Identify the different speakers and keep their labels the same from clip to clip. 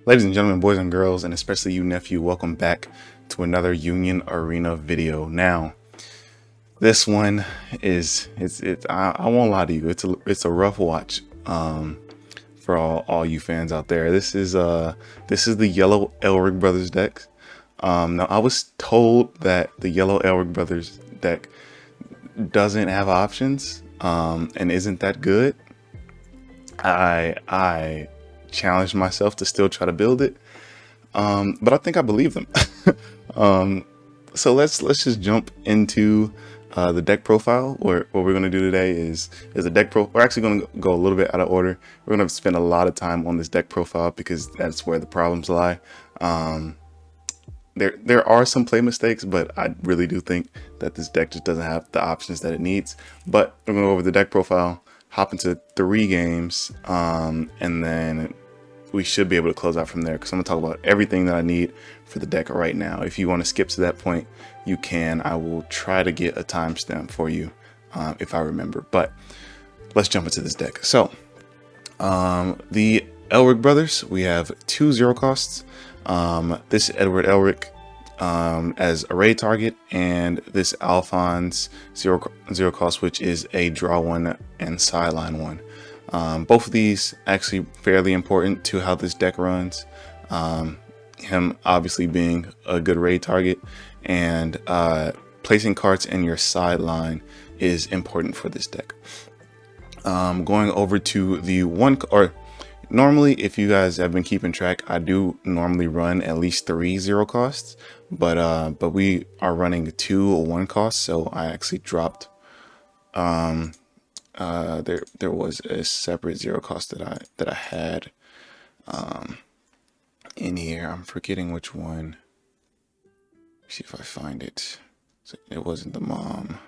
Speaker 1: Ladies and gentlemen, boys and girls, and especially you nephew, welcome back to another Union Arena video. Now, this one is I won't lie to you, it's a rough watch for all you fans out there. This is the yellow Elric Brothers deck. Now I was told that the yellow Elric Brothers deck doesn't have options and isn't that good. I challenged myself to still try to build it, but I think I believe them. So let's just jump into the deck profile. What we're going to do today is a deck pro. We're actually going to go a little bit out of order. We're going to spend a lot of time on this deck profile because that's where the problems lie. There are some play mistakes, but I really do think that this deck just doesn't have the options that it needs. But we're going to go over the deck profile, hop into 3 games, and then we should be able to close out from there because I'm gonna talk about everything that I need for the deck right now. If you want to skip to that point, you can. I will try to get a timestamp for you if I remember. But let's jump into this deck. So the Elric Brothers, we have 2 0 costs. This Edward Elric as a raid target, and this Alphonse 0 cost, which is a draw 1 and sideline 1. Both of these actually fairly important to how this deck runs. Him obviously being a good raid target, and placing cards in your sideline is important for this deck. Going over to the normally, if you guys have been keeping track, I do normally run at least 3 0 costs, but we are running 2 1 costs, so I actually dropped. There was a separate 0 cost that I had in here. I'm forgetting which one. See if I find it. It wasn't the mom.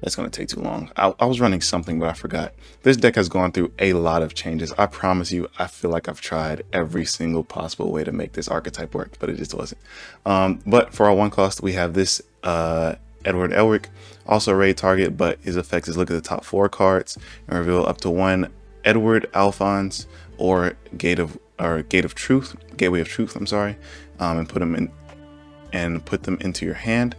Speaker 1: That's gonna take too long. I was running something, but I forgot. This deck has gone through a lot of changes. I promise you, I feel like I've tried every single possible way to make this archetype work, but it just wasn't. But for our 1 cost, we have this Edward Elric, also a raid target, but his effect is look at the top 4 cards and reveal up to 1 Edward, Alphonse, or Gateway of Truth, I'm sorry, and put them into your hand,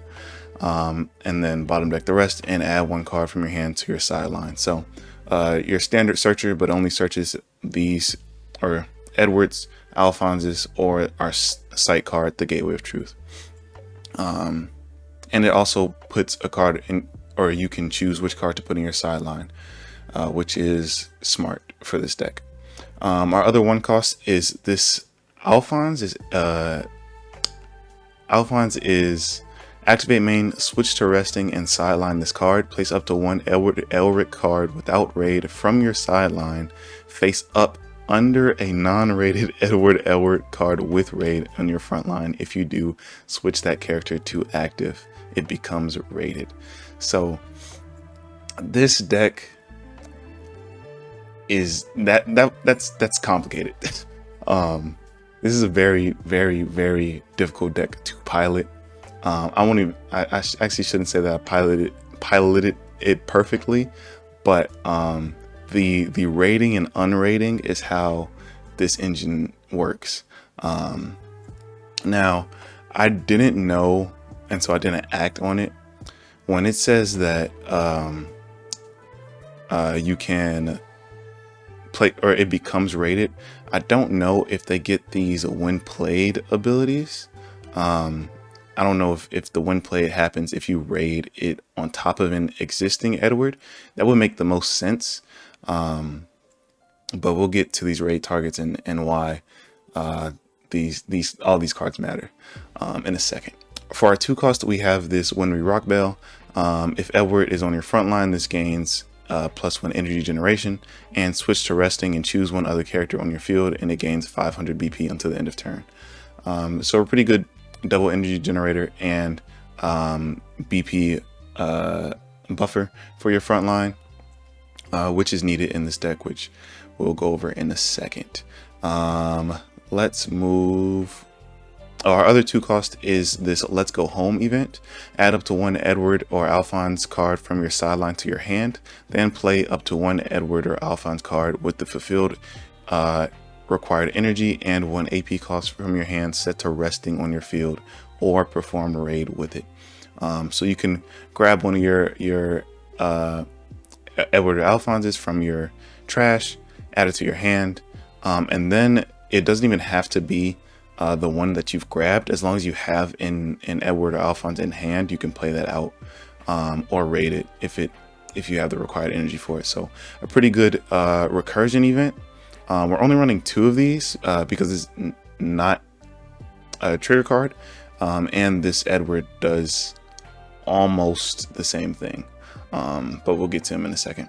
Speaker 1: and then bottom deck the rest and add 1 card from your hand to your sideline. So your standard searcher, but only searches these or Edwards, Alphonses, or our site card, the Gateway of Truth. And it also puts a card in, or you can choose which card to put in your sideline, which is smart for this deck. Our other 1 cost is this Alphonse is activate main, switch to resting, and sideline this card. Place up to 1 Edward Elric card without raid from your sideline face up under a non-rated Edward Elric card with raid on your front line. If you do, switch that character to active. It becomes rated. So this deck is that's complicated. This is a very, very, very difficult deck to pilot. I actually shouldn't say that I piloted it perfectly, but the rating and unrating is how this engine works. Now, I didn't know, and so I didn't act on it. When it says that you can play, or it becomes rated, I don't know if they get these when played abilities. I don't know if the when played happens if you raid it on top of an existing Edward. That would make the most sense. But we'll get to these raid targets and why all these cards matter in a second. For our 2 cost, we have this When We Rock Bell. If Edward is on your front line, this gains +1 energy generation, and switch to resting and choose 1 other character on your field, and it gains 500 BP until the end of turn. So a pretty good double energy generator and BP buffer for your front line, which is needed in this deck, which we'll go over in a second. Let's move Our other 2 cost is this Let's Go Home event. Add up to 1 Edward or Alphonse card from your sideline to your hand, then play up to 1 Edward or Alphonse card with the fulfilled required energy and 1 AP cost from your hand set to resting on your field, or perform a raid with it. So you can grab one of your Edward or Alphonses from your trash, add it to your hand, and then it doesn't even have to be the one that you've grabbed. As long as you have an Edward or Alphonse in hand, you can play that out, or raid it if you have the required energy for it. So a pretty good recursion event. We're only running 2 of these because it's not a trigger card, and this Edward does almost the same thing, but we'll get to him in a second.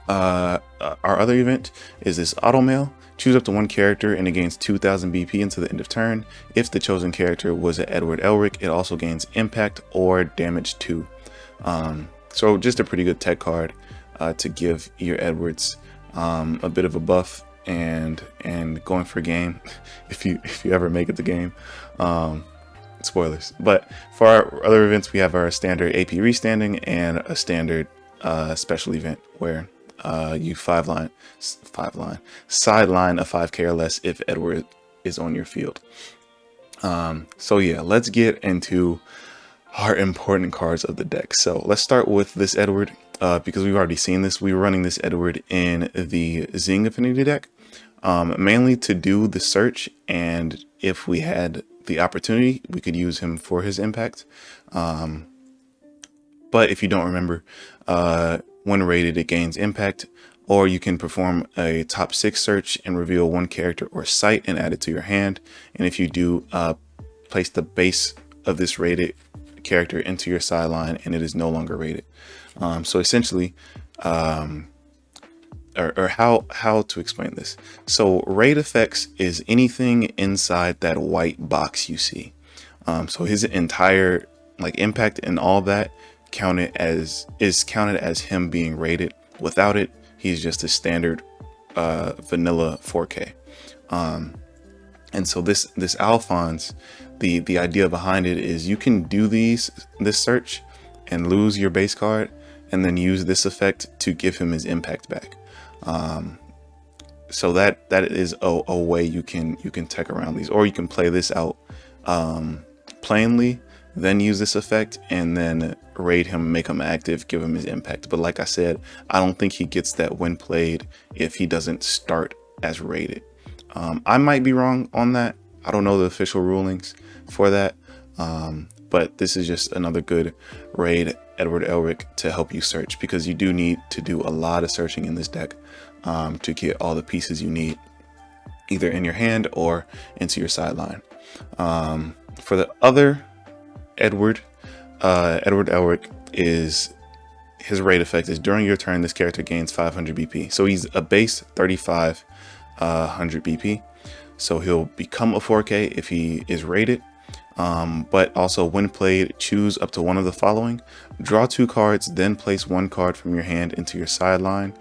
Speaker 1: Our other event is this auto mail. Choose up to 1 character and it gains 2000 BP until the end of turn. If the chosen character was an Edward Elric, it also gains impact or damage 2. So just a pretty good tech card to give your Edwards a bit of a buff and going for game if you ever make it to game. Spoilers. But for our other events, we have our standard AP restanding and a standard special event where you sideline a 5k or less if Edward is on your field. So yeah, let's get into our important cards of the deck. So let's start with this Edward, because we've already seen this. We were running this Edward in the Zing Affinity deck, mainly to do the search, and if we had the opportunity, we could use him for his impact. But if you don't remember, when rated, it gains impact, or you can perform a top 6 search and reveal 1 character or site and add it to your hand. And if you do, place the base of this rated character into your sideline and it is no longer rated. So essentially, or how to explain this. So raid effects is anything inside that white box you see. So his entire impact and all that is counted as him being rated. Without it, he's just a standard vanilla 4K. And so this Alphonse, the idea behind it is you can do this search and lose your base card and then use this effect to give him his impact back. So that is a way you can tech around these, or you can play this out plainly, then use this effect and then raid him, make him active, give him his impact. But like I said, I don't think he gets that when played if he doesn't start as rated. I might be wrong on that. I don't know the official rulings for that. But this is just another good raid Edward Elric to help you search, because you do need to do a lot of searching in this deck to get all the pieces you need, either in your hand or into your sideline. For the other Edward Elric, his raid effect is during your turn, this character gains 500 BP. So he's a base 3,500 BP. So he'll become a 4K if he is rated. But also when played, choose up to 1 of the following: draw 2 cards, then place 1 card from your hand into your sideline.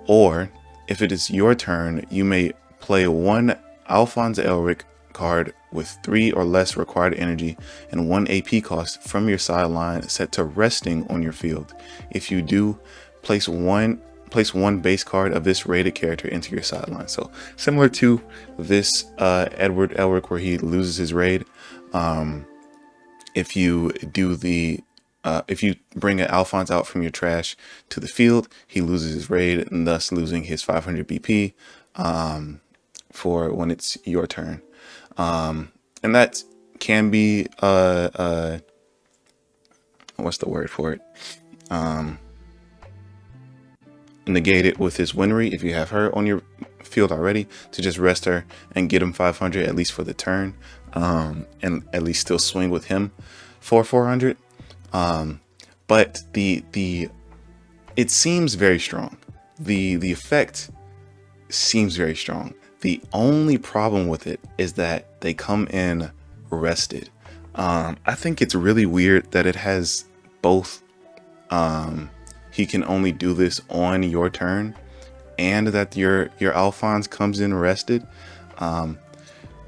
Speaker 1: Or if it is your turn, you may play 1 Alphonse Elric card with 3 or less required energy and 1 AP cost from your sideline set to resting on your field. If you do, place one base card of this rated character into your sideline. So similar to this Edward Elric where he loses his raid, if you bring an Alphonse out from your trash to the field, he loses his raid and thus losing his 500 BP for when it's your turn. And that can be what's the word for it? Negate it with his Winry if you have her on your field already, to just rest her and get him 500 at least for the turn, and at least still swing with him for 400. But it seems very strong. The effect seems very strong. The only problem with it is that they come in rested. I think it's really weird that it has both. He can only do this on your turn, and that your Alphonse comes in rested.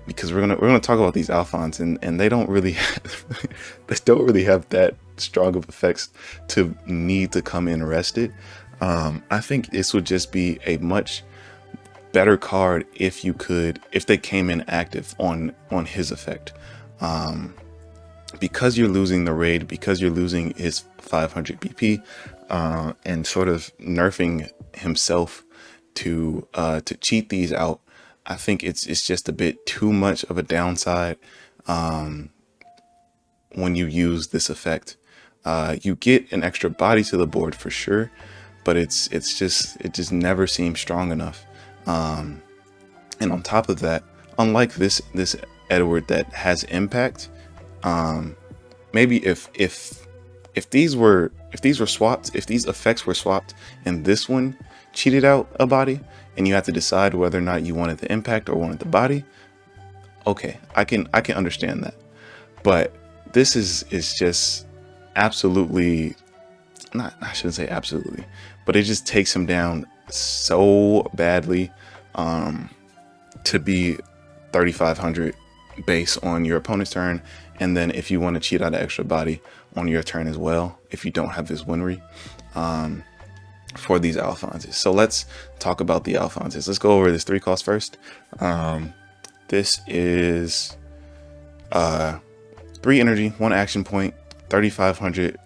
Speaker 1: because we're gonna talk about these Alphons, and they don't really have that strong of effects to need to come in rested. I think this would just be a much better card if they came in active on his effect, because you're losing the raid, because you're losing his 500 BP, and sort of nerfing himself to cheat these out. I think it's just a bit too much of a downside when you use this effect. You get an extra body to the board for sure, but it just never seems strong enough. And on top of that, unlike this Edward that has impact, maybe if these swapped, if these effects were swapped and this one cheated out a body, and you have to decide whether or not you wanted the impact or wanted the body, okay, I can understand that. But this is just absolutely not, I shouldn't say absolutely, but it just takes him down so badly to be 3,500 base on your opponent's turn, and then if you want to cheat out an extra body on your turn as well, if you don't have this Winry, for these Alphonses. So let's talk about the Alphonses. Let's go over this 3 cost first. This is 3 energy, 1 action point, 3,500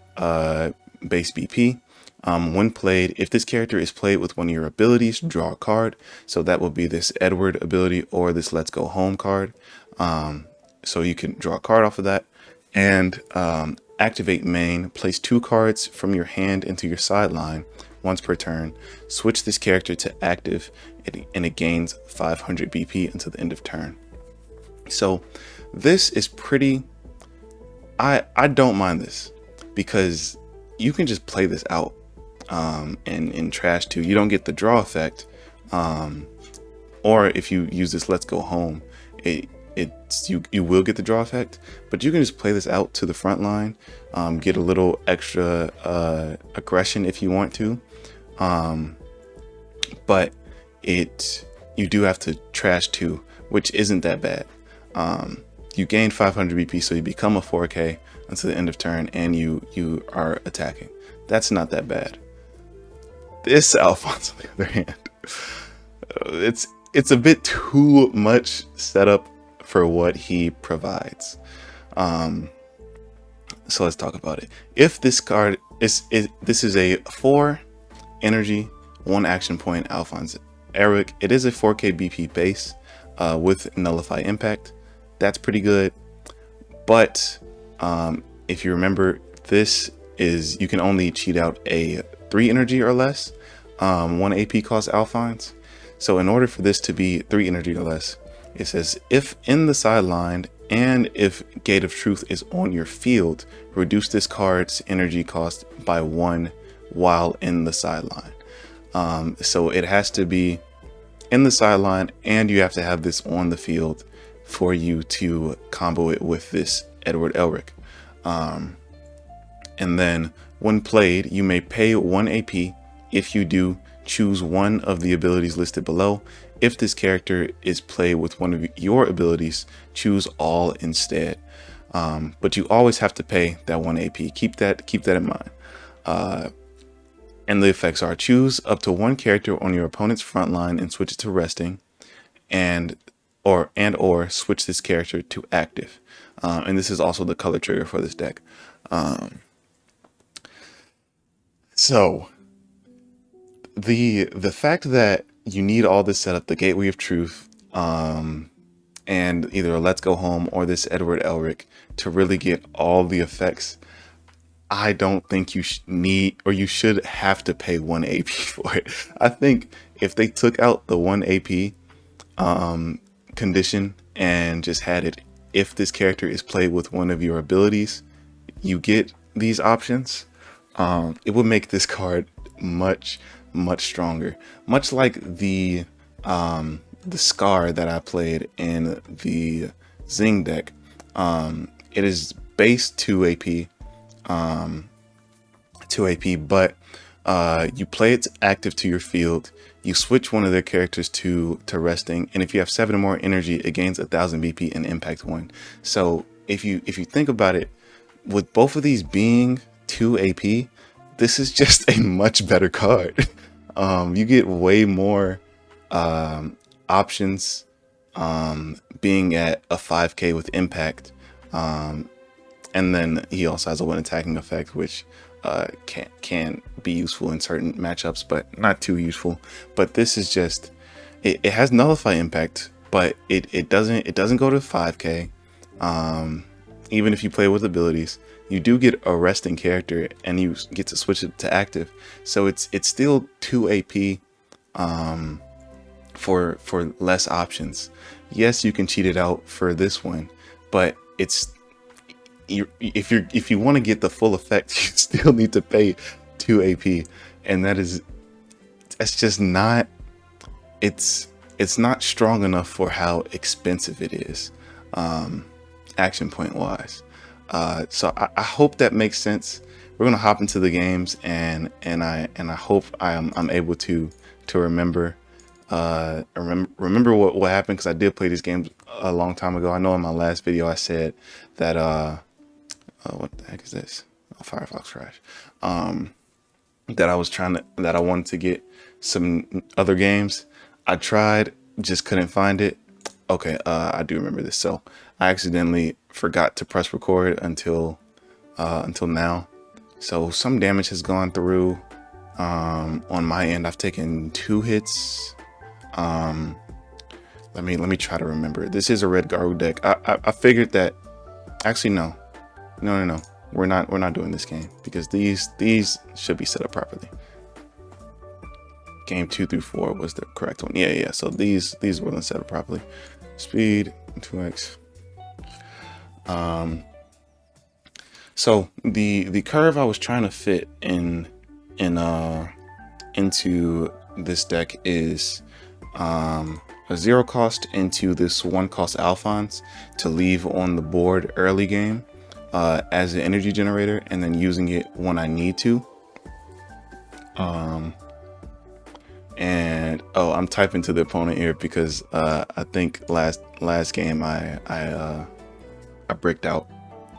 Speaker 1: base BP. When played, if this character is played with one of your abilities, draw a card. So that will be this Edward ability or this Let's Go Home card. So you can draw a card off of that. And activate main, place 2 cards from your hand into your sideline once per turn. Switch this character to active, and it gains 500 BP until the end of turn. So this is pretty, I don't mind this, because you can just play this out in trash 2. You don't get the draw effect, or if you use this Let's Go Home, you will get the draw effect, but you can just play this out to the front line, get a little extra aggression if you want to, but you do have to trash 2, which isn't that bad. You gain 500 BP, so you become a 4K until the end of turn, and you are attacking. That's not that bad. This Alphonse, on the other hand, it's a bit too much setup for what he provides. So let's talk about it. If this card this is a 4 energy, 1 action point Alphonse Elric. It is a 4K BP base with Nullify Impact. That's pretty good. But if you remember, this is, you can only cheat out a 3 energy or less, 1 AP cost Alphonse. So in order for this to be 3 energy or less, it says if in the sideline and if Gate of Truth is on your field, reduce this card's energy cost by 1 while in the sideline. So it has to be in the sideline, and you have to have this on the field for you to combo it with this Edward Elric. And then when played, you may pay 1 AP. If you do, choose one of the abilities listed below. If this character is played with one of your abilities, choose all instead. But you always have to pay that 1 AP. Keep that in mind. And the effects are: choose up to 1 character on your opponent's front line and switch it to resting, and or switch this character to active. And this is also the color trigger for this deck. So the fact that you need all this setup, the Gateway of Truth, and either a Let's Go Home or this Edward Elric to really get all the effects, I don't think you need, or you should have to pay 1 AP for it. I think if they took out the 1 AP condition and just had it, if this character is played with one of your abilities, you get these options, it would make this card much stronger. Much like the Scar that I played in the Zing deck. It is base 2 AP, but you play it active to your field. you switch one of their characters to resting, and if you have 7 or more energy, it gains 1000 BP and impact 1. So if you think about it, with both of these being 2 AP, this is just a much better card. You get way more options being at a 5k with impact, and then he also has a 1 attacking effect, which can be useful in certain matchups, but not too useful. But this is just, it has nullify impact, but it doesn't go to 5k. Even if you play with abilities, you do get a resting character and you get to switch it to active, so it's still 2 AP for less options. Yes, you can cheat it out for this one, but it's, if you want to get the full effect, you still need to pay 2 AP, and that's just not, it's not strong enough for how expensive it is, action point wise. So I hope that makes sense. We're gonna hop into the games, and I hope I'm able to remember what happened, because I did play this game a long time ago. I know in my last video I said that what the heck is this? Oh, Firefox crash. That I wanted to get some other games. I tried, just couldn't find it. Okay, I do remember this. So I accidentally forgot to press record until now. So some damage has gone through on my end. I've taken 2 hits. Let me try to remember. This is a red Garu deck. I figured that, actually no. We're not doing this game, because these should be set up properly. Game 2 through 4 was the correct one. Yeah. So these weren't set up properly. Speed 2x. So the curve I was trying to fit into this deck is a 0 cost into this 1 cost Alphonse to leave on the board early game as an energy generator, and then using it when I need to. And I'm typing to the opponent here because I think last game I bricked out,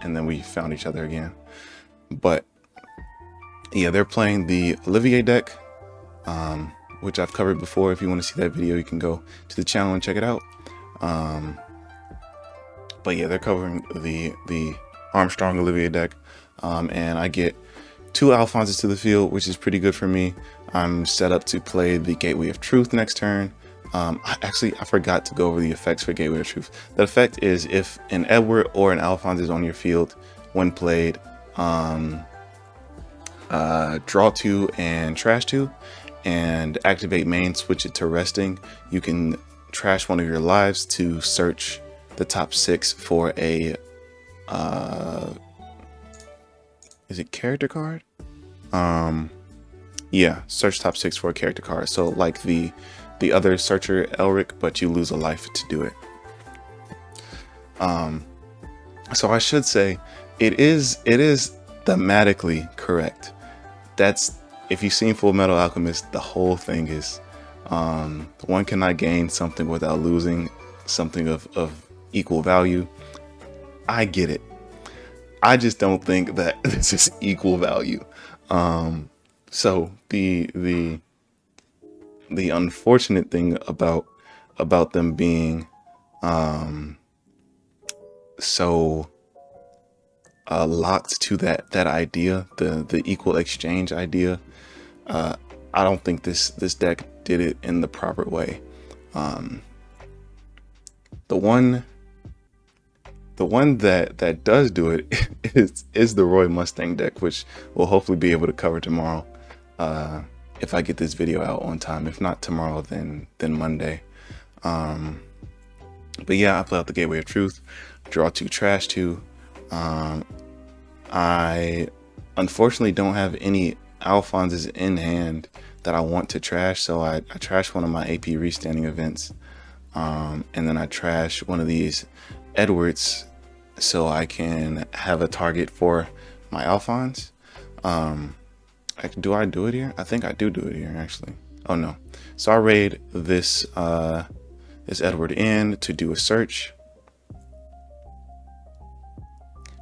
Speaker 1: and then we found each other again. But yeah, they're playing the Olivier deck, which I've covered before. If you want to see that video, you can go to the channel and check it out. But yeah, they're covering the Armstrong Olivier deck, and I get 2 Alphonses to the field, which is pretty good for me. I'm set up to play the Gateway of Truth next turn. I forgot to go over the effects for Gateway of Truth. The effect is, if an Edward or an Alphonse is on your field when played, draw 2 and trash 2, and activate main, switch it to resting. You can trash one of your lives to search the top 6 for a is it character card? Yeah, search top 6 for a character card. So like the other searcher Elric, but you lose a life to do it. So I should say it is thematically correct. That's, if you've seen Fullmetal Alchemist, the whole thing is one cannot gain something without losing something of equal value. I get it. I just don't think that this is equal value. So the unfortunate thing about them being so locked to that idea, the equal exchange idea, I don't think this deck did it in the proper way. The one that does do it is the Roy Mustang deck, which we'll hopefully be able to cover tomorrow, if I get this video out on time. If not tomorrow, then Monday. But yeah, I play out the Gateway of Truth, draw 2, trash 2. I unfortunately don't have any Alphonses in hand that I want to trash, so I trash one of my AP restanding events, and then I trash one of these Edwards so I can have a target for my Alphonse. Do I do it here? I think I do it here, actually. Oh no. So I raid this this Edward in to do a search.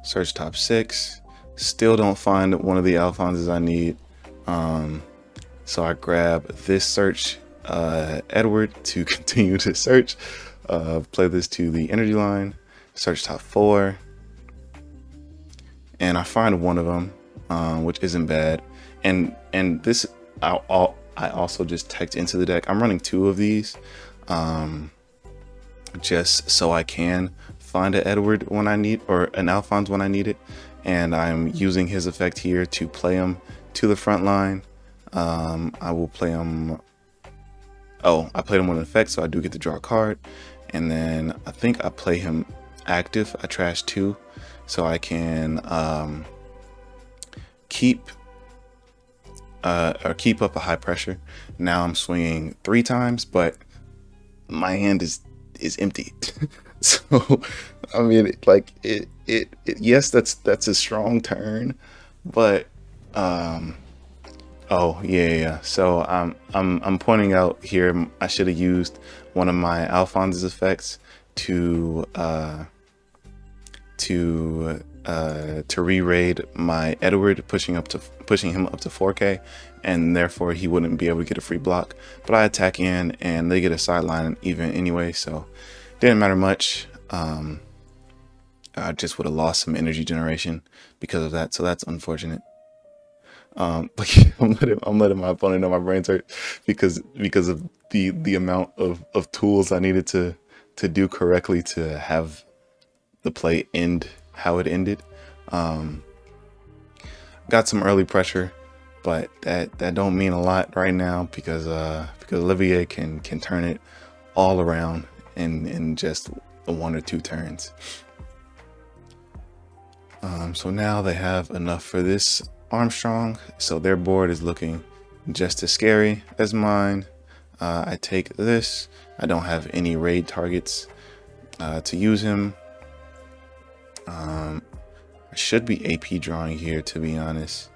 Speaker 1: Search top 6. Still don't find one of the Alphonses I need. So I grab this search Edward to continue to search. Play this to the energy line. Search top 4. And I find one of them, which isn't bad. And this I also just teched into the deck. I'm running 2 of these, just so I can find an Edward when I need, or an Alphonse when I need it. And I'm using his effect here to play him to the front line. I will play him. Oh, I played him with an effect, so I do get to draw a card. And then I think I play him active. I trash 2, so I can keep up a high pressure. Now I'm swinging 3 times, but my hand is empty. So I mean, like it yes, that's a strong turn, but oh yeah. So I'm pointing out here I should have used one of my Alphonse's effects to re-raid my Edward, pushing him up to 4K, and therefore he wouldn't be able to get a free block. But I attack in and they get a sideline even anyway, so didn't matter much. I just would have lost some energy generation because of that, so that's unfortunate. But yeah, I'm letting my opponent know my brains hurt because of the amount of tools I needed to do correctly to have the play end how it ended. Got some early pressure, but that don't mean a lot right now because Olivier can turn it all around in just 1 or 2 turns. So now they have enough for this Armstrong, so their board is looking just as scary as mine. I take this. I don't have any raid targets to use him. I should be AP drawing here, to be honest.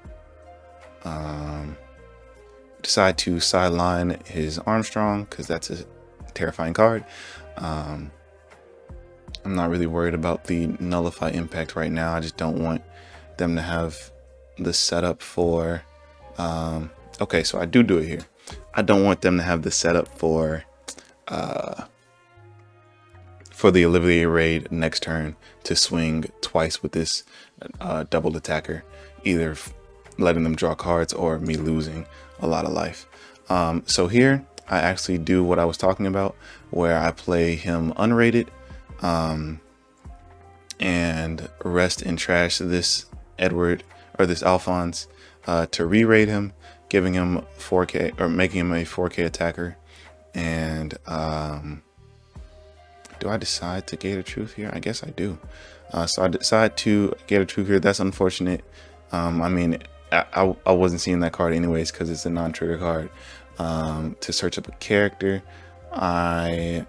Speaker 1: Decide to sideline his Armstrong because that's a terrifying card. I'm not really worried about the nullify impact right now. I just don't want them to have the setup for okay, so I do it here. I don't want them to have the setup for the Olivier raid next turn to swing twice with this double attacker, either letting them draw cards or me losing a lot of life. So here I actually do what I was talking about, where I play him unrated and rest and trash this Edward or this Alphonse to re-raid him, giving him 4K or making him a 4K attacker. And do I decide to Gate of Truth here? I guess I do. So I decide to Gate of Truth here. That's unfortunate. I mean, I wasn't seeing that card anyways because it's a non-trigger card. To search up a character, I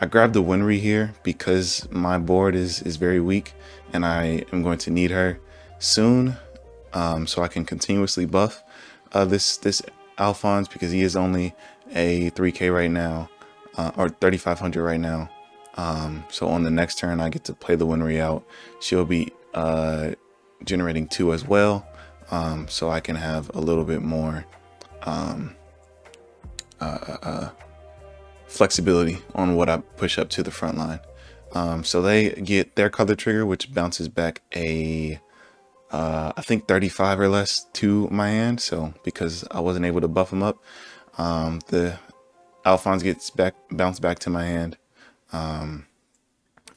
Speaker 1: grabbed the Winry here because my board is very weak and I am going to need her soon, so I can continuously buff this Alphonse, because he is only a 3K right now, or 3,500 right now. So on the next turn I get to play the Winry out. She'll be generating 2 as well, so I can have a little bit more flexibility on what I push up to the front line. So they get their color trigger, which bounces back a I think 35 or less to my hand. So because I wasn't able to buff them up, the Alphonse gets bounced back to my hand, and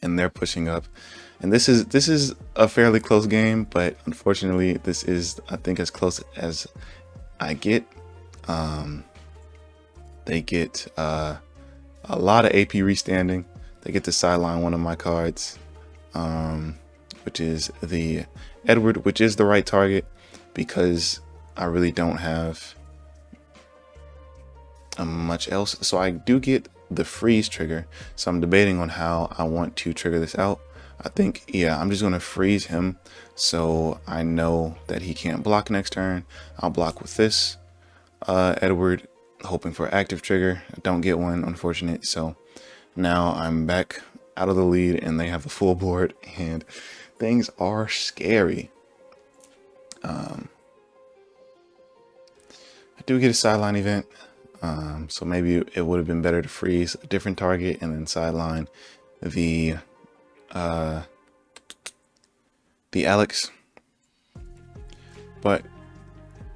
Speaker 1: they're pushing up. And this is a fairly close game, but unfortunately this is, I think, as close as I get. They get a lot of AP restanding. They get to sideline one of my cards, which is the Edward, which is the right target because I really don't have much else. So I do get the freeze trigger. So I'm debating on how I want to trigger this out. I think, yeah, I'm just going to freeze him so I know that he can't block next turn. I'll block with this. Edward, hoping for active trigger. I don't get one, unfortunate. So now I'm back out of the lead and they have a full board and things are scary. I do get a sideline event. So maybe it would have been better to freeze a different target and then sideline the Alex, but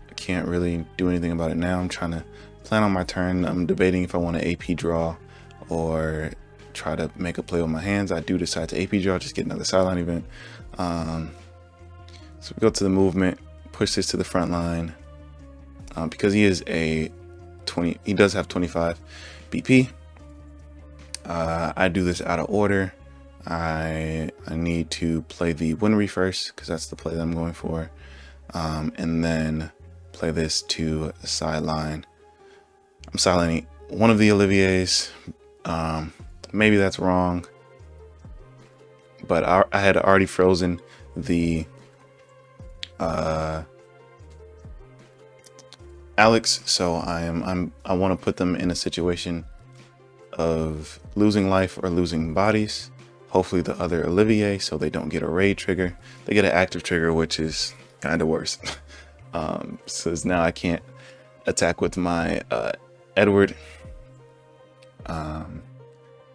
Speaker 1: I can't really do anything about it now. I'm trying to plan on my turn. I'm debating if I want to AP draw or try to make a play with my hands. I do decide to AP draw, just get another sideline event. So we go to the movement, push this to the front line. Because he is a 20, he does have 25 BP. I do this out of order. I need to play the Winry first because that's the play that I'm going for, and then play this to a sideline. I'm sidelining one of the Oliviers. Maybe that's wrong, but I had already frozen the Alex, so I want to put them in a situation of losing life or losing bodies. Hopefully the other Olivier, so they don't get a raid trigger. They get an active trigger, which is kind of worse. So now I can't attack with my Edward,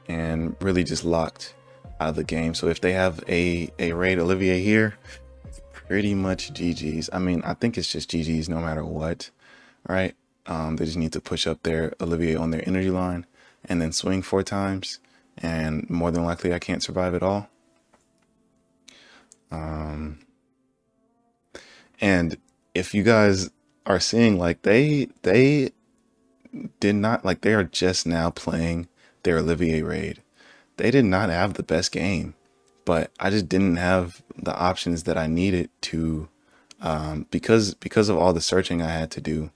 Speaker 1: and really just locked out of the game. So if they have a raid Olivier here, pretty much GG's. I mean, I think it's just GG's no matter what, right? They just need to push up their Olivier on their energy line and then swing 4 times. And more than likely I can't survive at all. And if you guys are seeing, like, they did not, like, they are just now playing their Olivier raid. They did not have the best game, but I just didn't have the options that I needed to, because of all the searching I had to do.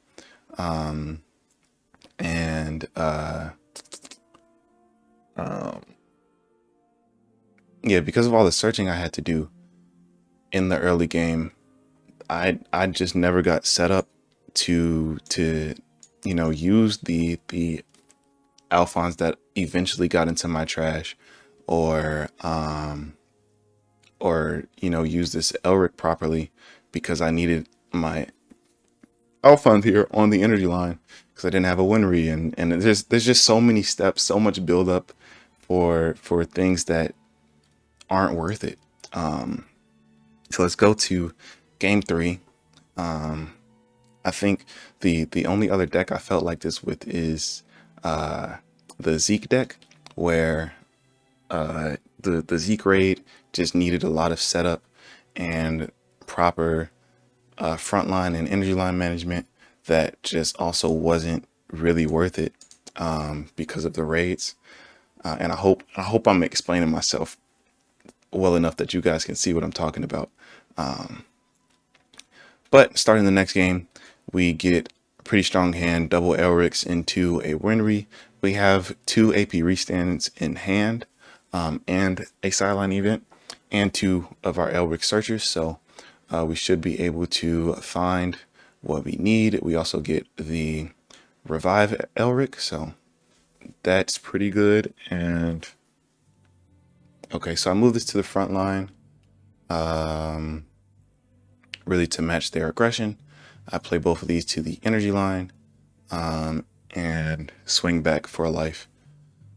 Speaker 1: Yeah, because of all the searching I had to do in the early game, I just never got set up to you know, use the Alphons that eventually got into my trash, or you know, use this Elric properly, because I needed my Alphons here on the energy line because I didn't have a Winry, and there's just so many steps, so much build up for things that aren't worth it. So let's go to game 3. I think the only other deck I felt like this with is the Zeke deck, where the Zeke raid just needed a lot of setup and proper frontline and energy line management that just also wasn't really worth it because of the raids. And I hope I'm explaining myself well enough that you guys can see what I'm talking about. But starting the next game, we get a pretty strong hand, double Elrics into a Winry. We have 2 AP restands in hand, and a sideline event, and 2 of our Elric searchers. So we should be able to find what we need. We also get the revive Elric, so that's pretty good. And okay, so I move this to the front line, really to match their aggression. I play both of these to the energy line, and swing back for a life,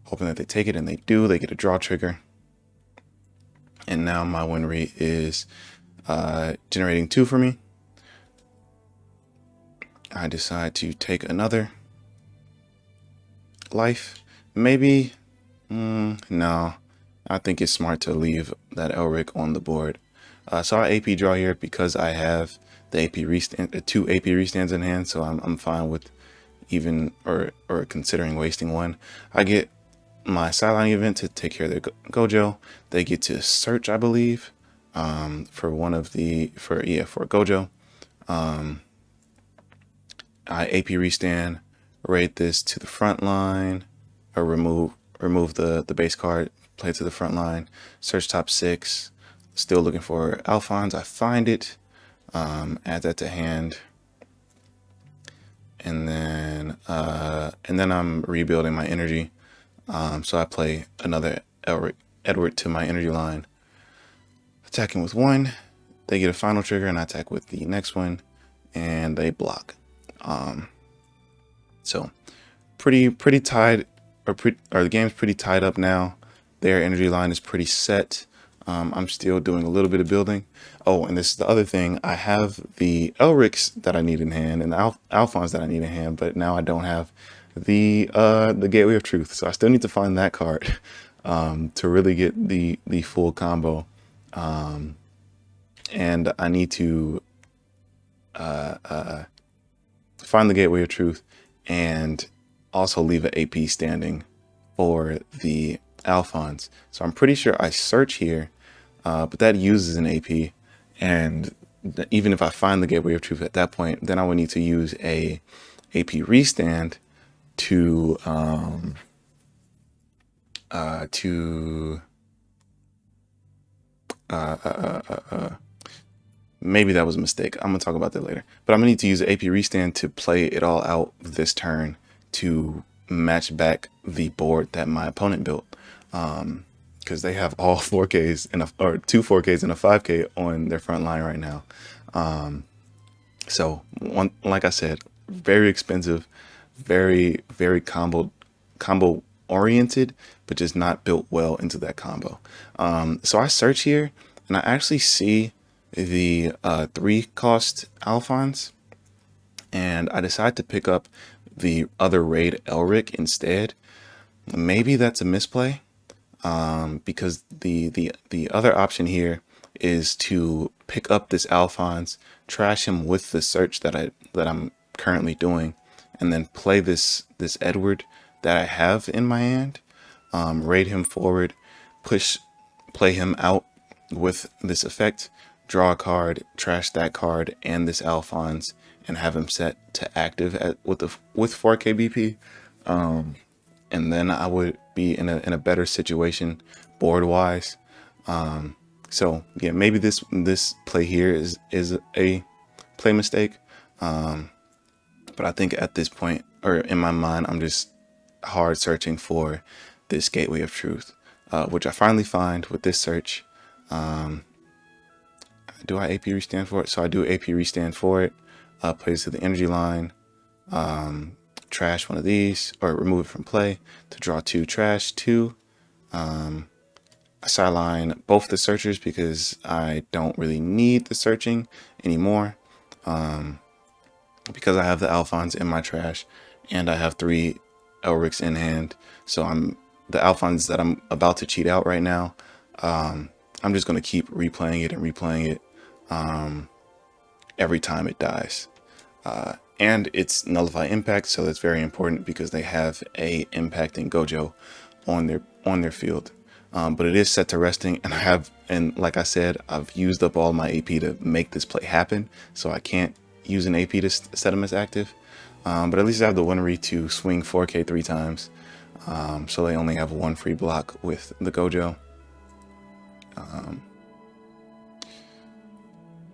Speaker 1: hoping that they take it, and they do. They get a draw trigger, and now my Winry is generating 2 for me. I decide to take another life. Maybe, no. I think it's smart to leave that Elric on the board. So I AP draw here because I have the AP restand, 2 AP restands in hand, so I'm fine with even or considering wasting 1. I get my sideline event to take care of their Gojo. They get to search, I believe, for one of the for Gojo. I AP restand, raid this to the front line, or remove the base card, play it to the front line, search top 6. Still looking for Alphons. I find it, add that to hand, and then I'm rebuilding my energy. So I play another Edward to my energy line, attacking with one. They get a final trigger, and I attack with the next one, and they block. So pretty tied, or the game's pretty tied up now. Their energy line is pretty set. I'm still doing a little bit of building. Oh, and this is the other thing. I have the Elrics that I need in hand and the Alphons that I need in hand, but now I don't have the Gateway of Truth. So I still need to find that card to really get the full combo. And I need to find the Gateway of Truth and also leave an AP standing for the Alphons. So I'm pretty sure I search here, but that uses an AP. And even if I find the Gateway of Truth at that point, then I would need to use a AP restand to maybe that was a mistake. I'm gonna talk about that later. But I'm gonna need to use the AP restand to play it all out this turn to match back the board that my opponent built. Because they have all 4Ks or 2 4Ks and a 5K on their front line right now. So like I said, very expensive, very combo oriented, but just not built well into that combo. So I search here and I actually see the 3 cost Alphons, and I decide to pick up the other raid Elric instead. Maybe that's a misplay, because the other option here is to pick up this Alphons, trash him with the search that I'm currently doing, and then play this Edward that I have in my hand, raid him forward, play him out with this effect, draw a card, trash that card and this Alphons, and have him set to active with 4K BP. And then I would be in a better situation board wise. So yeah, maybe this play here is a play mistake. But I think at this point, or in my mind, I'm just hard searching for this Gateway of Truth, which I finally find with this search. Do I AP restand for it? So I do AP restand for it. Plays to the energy line. Trash one of these, or remove it from play to draw 2, trash 2. I sideline both the searchers because I don't really need the searching anymore. Because I have the Alphons in my trash and I have 3 Elrics in hand. So the Alphons that I'm about to cheat out right now. I'm just going to keep replaying it every time it dies. And it's nullify impact, so that's very important because they have a impacting Gojo on their field. But it is set to resting, and like I said, I've used up all my AP to make this play happen, so I can't use an AP to set them as active. But at least I have the Winery to swing 4K 3 times, so they only have 1 free block with the Gojo.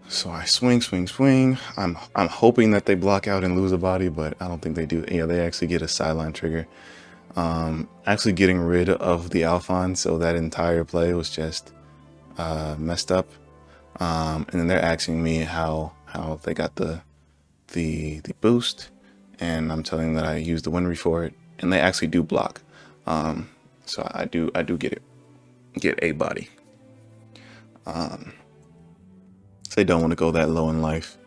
Speaker 1: So I swing. I'm hoping that they block out and lose a body, but I don't think they do. Yeah, they actually get a sideline trigger. Actually getting rid of the Alphon, so that entire play was just messed up. And then they're asking me how they got the boost, and I'm telling them that I used the Winery for it, and they actually do block. So I do get a body. They don't want to go that low in life,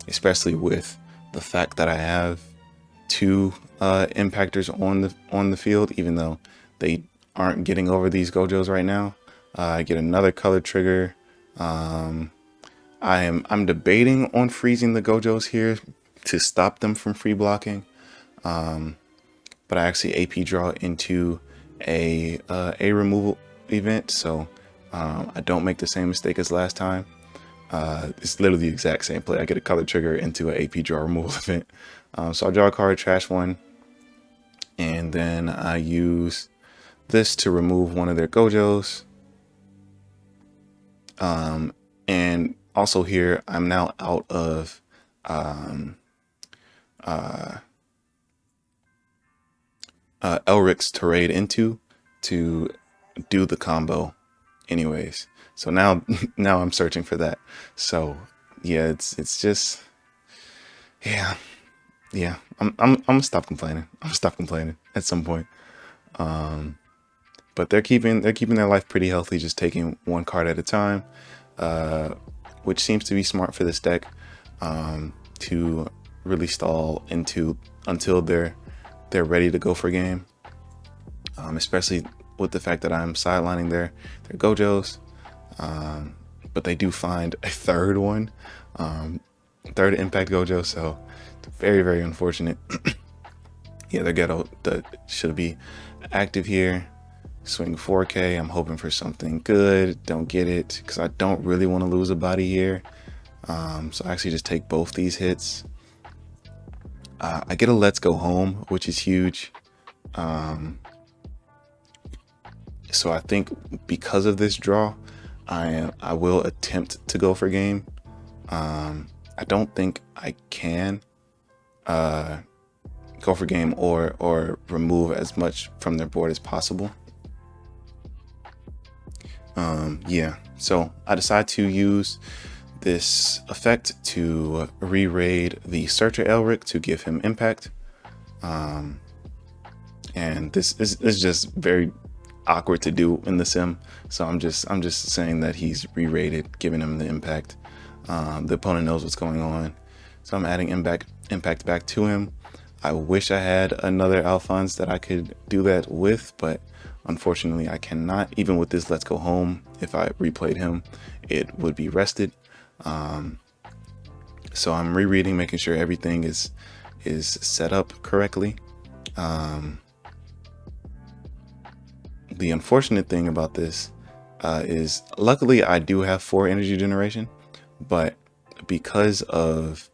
Speaker 1: especially with the fact that I have 2 impactors on the field, even though they aren't getting over these Gojos right now. I get another color trigger. I'm debating on freezing the Gojos here to stop them from free blocking, but I actually AP draw into a removal event, so I don't make the same mistake as last time. It's literally the exact same play. I get a color trigger into an AP draw removal event. So I draw a card, trash 1, and then I use this to remove one of their Gojos. And also here, I'm now out of um, Elric's to raid into to do the combo anyways. So now now I'm searching for that. So yeah, it's just yeah. Yeah, I'm gonna stop complaining. I'm gonna stop complaining at some point. But they're keeping their life pretty healthy, just taking one card at a time, which seems to be smart for this deck, to really stall until they're ready to go for game. Especially with the fact that I'm sidelining their Gojos, but they do find a third one, third impact Gojo, so very, very unfortunate. Yeah, their ghetto that should be active here. Swing 4K. I'm hoping for something good. Don't get it because I don't really want to lose a body here. So I actually just take both these hits. I get a let's go home, which is huge. So I think because of this draw, I will attempt to go for game. I don't think I can go for game or remove as much from their board as possible. Yeah, so I decide to use this effect to re-raid the Searcher Elric to give him impact. And this is just very awkward to do in the sim, so I'm just saying that he's re-raided, giving him the impact. The opponent knows what's going on, so I'm adding impact back to him. I wish I had another Alphonse that I could do that with, but unfortunately I cannot. Even with this let's go home, if I replayed him, it would be rested. So I'm rereading, making sure everything is set up correctly. The unfortunate thing about this is luckily I do have 4 energy generation, but because of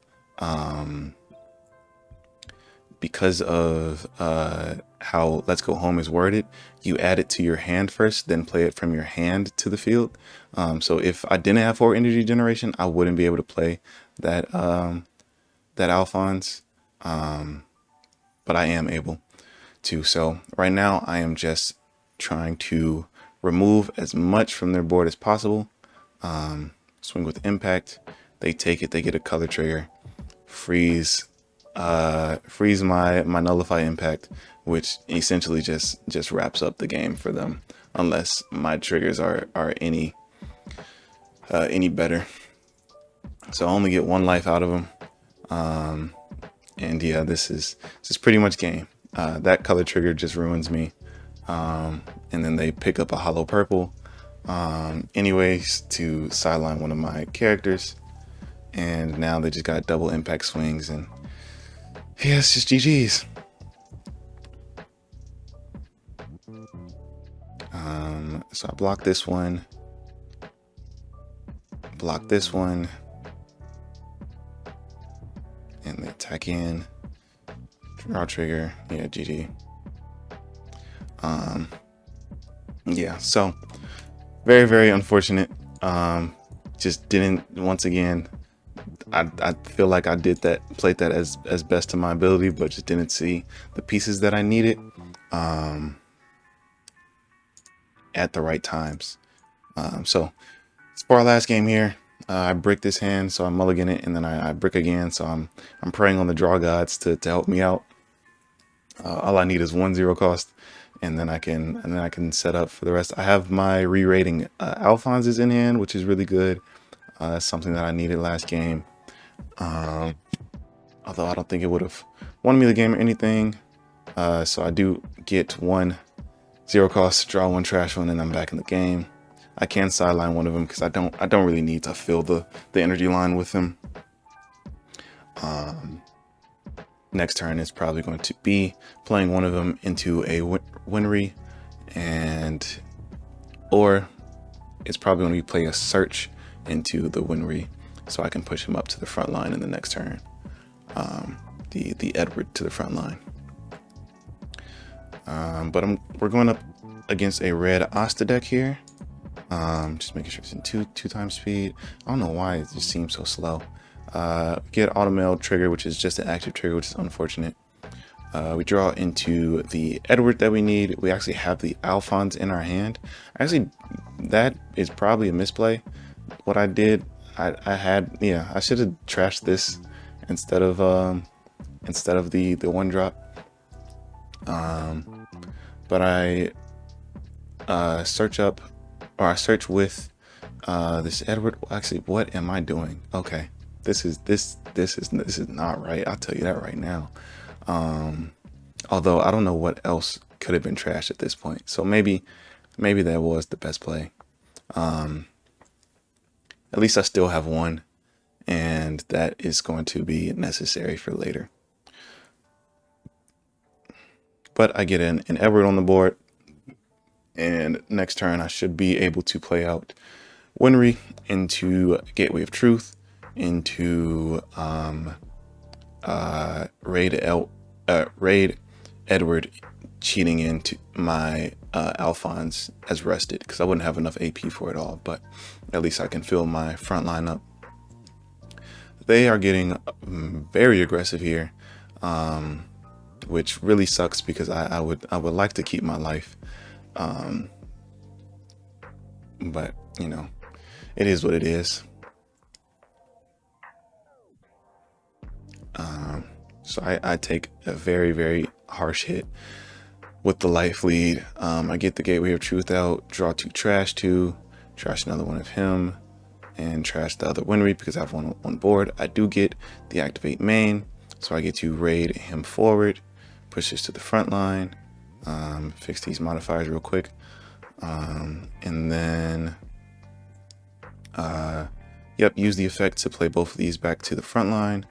Speaker 1: how Let's Go Home is worded, you add it to your hand first, then play it from your hand to the field. So if I didn't have 4 energy generation, I wouldn't be able to play that Alphonse, but I am able to. So right now I am just trying to remove as much from their board as possible. Swing with impact, they take it, they get a color trigger, freeze my nullify impact, which essentially just wraps up the game for them, unless my triggers are any better. So I only get 1 life out of them, and yeah, this is pretty much game. That color trigger just ruins me, and then they pick up a hollow purple anyways to sideline one of my characters, and now they just got double impact swings, and yeah, it's just GG's. So I block this one, and they attack in. Draw trigger, yeah, GG. Yeah, so very, very unfortunate. Just didn't, once again, I feel like I played that as best to my ability, but just didn't see the pieces that I needed at the right times. So for our last game here, I brick this hand, so I mulligan it, and then I brick again. So I'm praying on the draw gods to help me out. All I need is 1 0 cost, and then I can set up for the rest. I have my re-rating Alphonses in hand, which is really good. That's something that I needed last game. Although I don't think it would have won me the game or anything. So I do get 1 0 cost, draw 1 trash one, and I'm back in the game. I can sideline one of them because I don't really need to fill the energy line with them. Next turn is probably going to be playing one of them into a Winry, or it's probably going to be playing a Search into the Winry, so I can push him up to the front line in the next turn. The Edward to the front line. But we're going up against a red Asta deck here. Just making sure it's in two times speed. I don't know why it just seems so slow. Get Automail trigger, which is just an active trigger, which is unfortunate. We draw into the Edward that we need. We actually have the Alphonse in our hand. Actually, that is probably a misplay. What I did, I should have trashed this instead of the one drop. But I search with this Edward. Actually, what am I doing? Okay, this is not right. I'll tell you that right now. Although I don't know what else could have been trashed at this point. So maybe that was the best play. At least I still have one, and that is going to be necessary for later. But I get an Edward on the board, and next turn I should be able to play out Winry into Gateway of Truth, into raid Edward, cheating into my Alphonse as rested, because I wouldn't have enough AP for it all, but at least I can fill my front line up. They are getting very aggressive here, which really sucks because I would like to keep my life, but you know, it is what it is. So I take a very, very harsh hit with the life lead. I get the Gateway of Truth out, draw 2 trash, trash another one of him, and trash the other Winry because I have one on board. I do get the activate main, so I get to raid him forward, push this to the front line, fix these modifiers real quick, and then use the effect to play both of these back to the front line,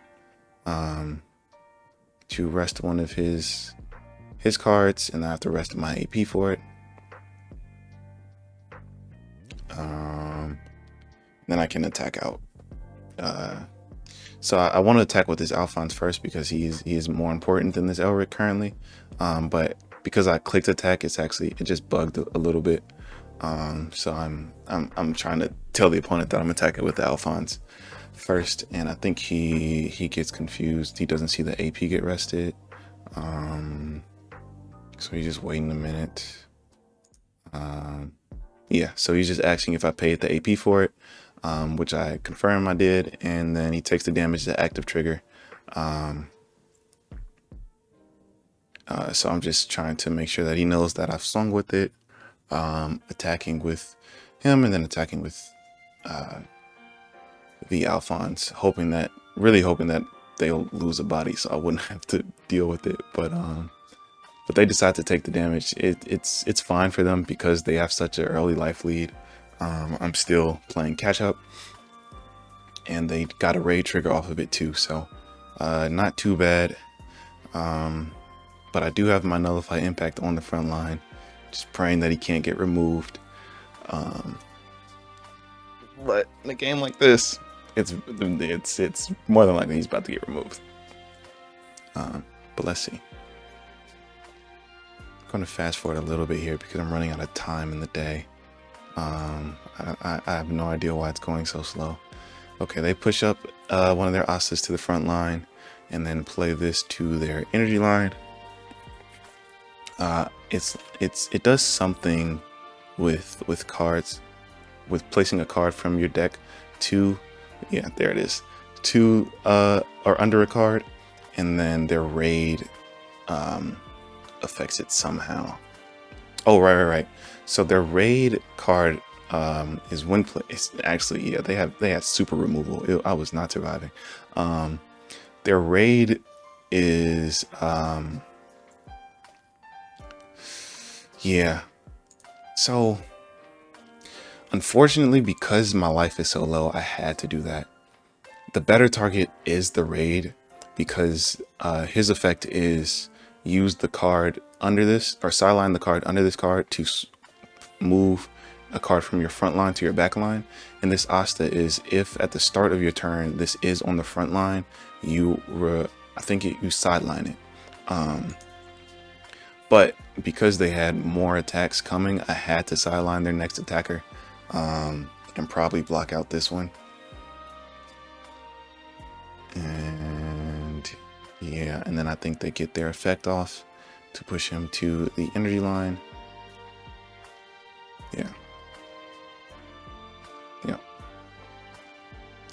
Speaker 1: to rest one of his cards, and I have to rest my AP for it. Then I can attack out. So I want to attack with this Alphonse first because he is more important than this Elric currently. But because I clicked attack, it just bugged a little bit. So I'm trying to tell the opponent that I'm attacking with the Alphonse first, and I think he gets confused. He doesn't see the AP get rested. So he's just waiting a minute. So he's just asking if I paid the AP for it, which I confirm I did, and then he takes the damage to active trigger. So I'm just trying to make sure that he knows that I've swung with it, attacking with him and then attacking with the Alphonse, really hoping that they'll lose a body so I wouldn't have to deal with it. But they decide to take the damage. It's fine for them because they have such an early life lead. I'm still playing catch up, and they got a raid trigger off of it too, so not too bad. But I do have my nullify impact on the front line, just praying that he can't get removed. But in a game like this, it's more than likely he's about to get removed. But let's see. I'm going to fast forward a little bit here because I'm running out of time in the day. I have no idea why it's going so slow. Okay, they push up one of their Astas to the front line and then play this to their energy line. It does something with cards, with placing a card from your deck to, there it is, to or under a card, and then their raid affects it somehow. Oh, right. So their raid card is when play. It's actually, they had super removal. I was not surviving. Their raid is so unfortunately, because my life is so low, I had to do that. The better target is the raid because his effect is use the card under this, or sideline the card under this card to move a card from your front line to your back line. And this Asta is, if at the start of your turn this is on the front line, you sideline it. But because they had more attacks coming, I had to sideline their next attacker, and probably block out this one. Yeah, and then I think they get their effect off to push him to the energy line. Yeah. Yeah.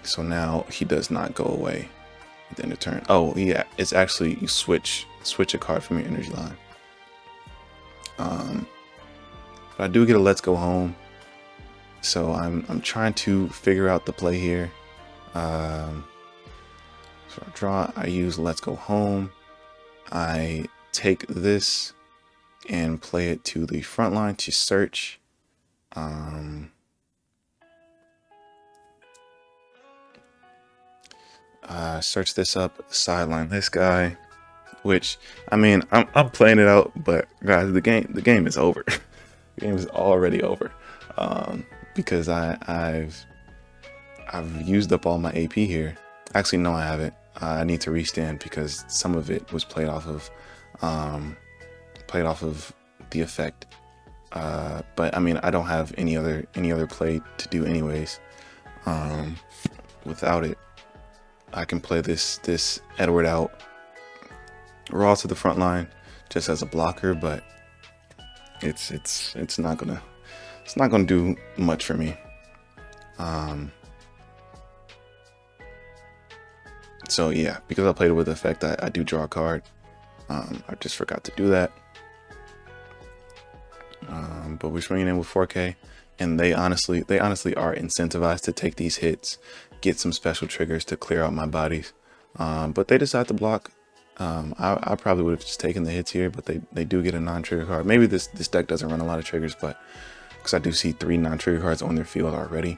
Speaker 1: So now he does not go away at the end of turn. Oh, yeah, it's actually you switch a card from your energy line. But I do get a let's go home. So I'm trying to figure out the play here. So I draw, I use let's go home. I take this and play it to the front line to search. Search this up, sideline this guy, which I mean I'm playing it out, but guys, the game is over. The game is already over, because I've used up all my AP here. Actually, no, I haven't. I need to restand because some of it was played off of the effect. But I mean, I don't have any other play to do anyways. Without it, I can play this Edward out raw to the front line just as a blocker, but it's not gonna do much for me. So yeah, because I played it with effect, I do draw a card. I just forgot to do that. But we're swinging in with 4K, and they honestly are incentivized to take these hits, get some special triggers to clear out my bodies. But they decide to block. I probably would have just taken the hits here, but they do get a non-trigger card. Maybe this deck doesn't run a lot of triggers, but because I do see 3 non-trigger cards on their field already.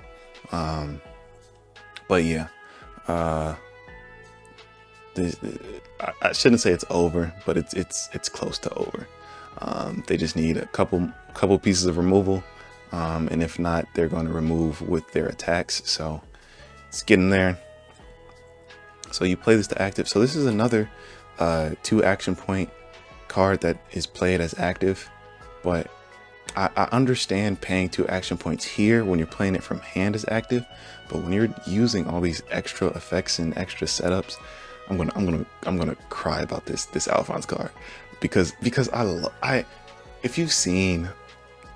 Speaker 1: But yeah, I shouldn't say it's over, but it's close to over. They just need a couple pieces of removal, and if not, they're going to remove with their attacks. So it's getting there. So you play this to active. So this is another 2 action point card that is played as active, but I understand paying 2 action points here when you're playing it from hand as active, but when you're using all these extra effects and extra setups, I'm gonna cry about this Alphonse card because if you've seen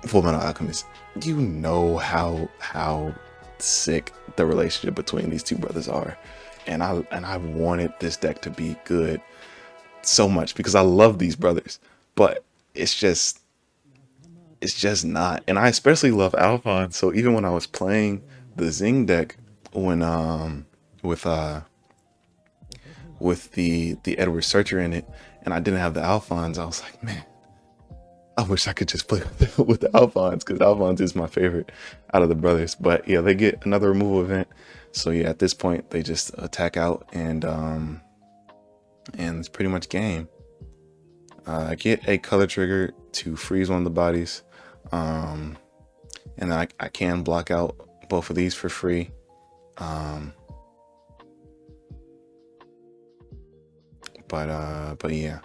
Speaker 1: Fullmetal Alchemist, you know how sick the relationship between these 2 brothers are, and I wanted this deck to be good so much because I love these brothers, but it's just not. And I especially love Alphonse, so even when I was playing the Zing deck when with the Edward Searcher in it, and I didn't have the Alphonse, I was like, man, I wish I could just play with the Alphonse, because Alphonse is my favorite out of the brothers. But yeah, they get another removal event. So yeah, at this point they just attack out, and it's pretty much game. I get a color trigger to freeze one of the bodies, and I can block out both of these for free. But yeah,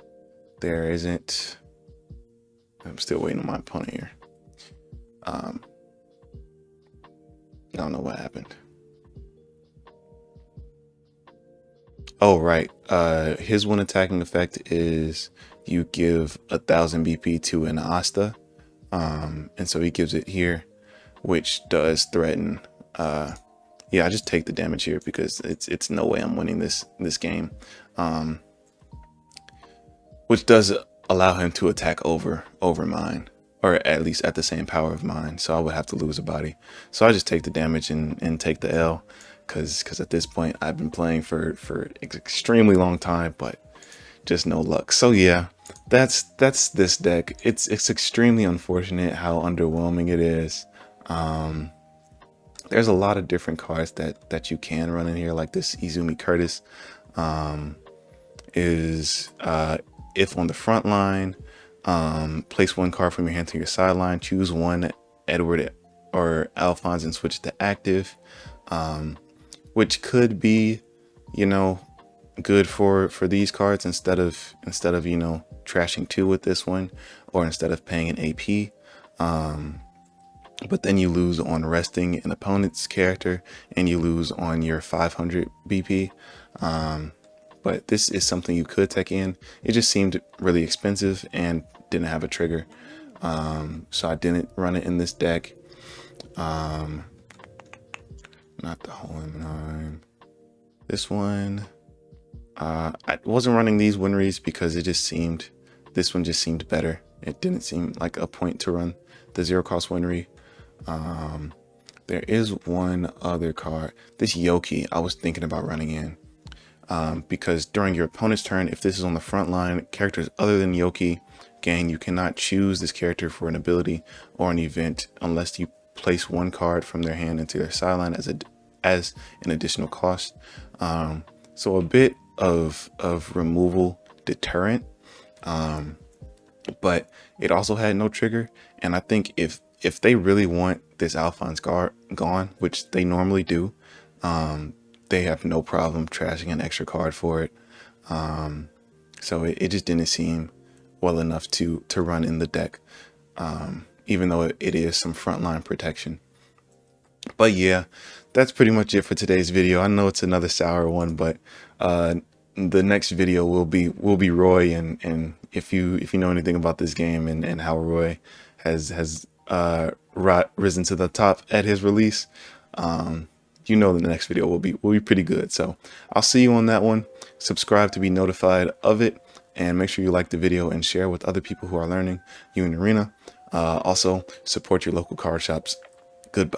Speaker 1: there isn't. I'm still waiting on my opponent here. I don't know what happened. Oh right, his one attacking effect is you give 1000 BP to an Asta, and so he gives it here, which does threaten. Yeah, I just take the damage here because it's no way I'm winning this game. Which does allow him to attack over mine, or at least at the same power of mine. So I would have to lose a body. So I just take the damage and take the L, because at this point I've been playing for extremely long time, but just no luck. So yeah, that's this deck. It's extremely unfortunate how underwhelming it is. There's a lot of different cards that you can run in here, like this Izumi Curtis is if on the front line, place 1 card from your hand to your sideline, choose 1 Edward or Alphonse and switch to active, which could be, you know, good for these cards instead of you know, trashing 2 with this one, or instead of paying an AP. But then you lose on resting an opponent's character, and you lose on your 500 BP. but this is something you could tech in. It just seemed really expensive and didn't have a trigger. So I didn't run it in this deck. Not the Hohenheim. This one, I wasn't running these Winries because it just seemed, this one just seemed better. It didn't seem like a point to run the 0-cost Winry. There is one other card, this Yoki, I was thinking about running in. Because during your opponent's turn, if this is on the front line, characters other than Yoki gain, you cannot choose this character for an ability or an event unless you place one card from their hand into their sideline as an additional cost. So a bit of removal deterrent, but it also had no trigger. And I think if they really want this Alphonse gone, which they normally do, they have no problem trashing an extra card for it. So it just didn't seem well enough to run in the deck, even though it is some frontline protection. But yeah, that's pretty much it for today's video. I know it's another sour one, but the next video will be Roy, and if you know anything about this game and how Roy has risen to the top at his release, you know the next video will be pretty good. So I'll see you on that one. Subscribe to be notified of it, and make sure you like the video and share with other people who are learning Union Arena. Also support your local card shops. Goodbye.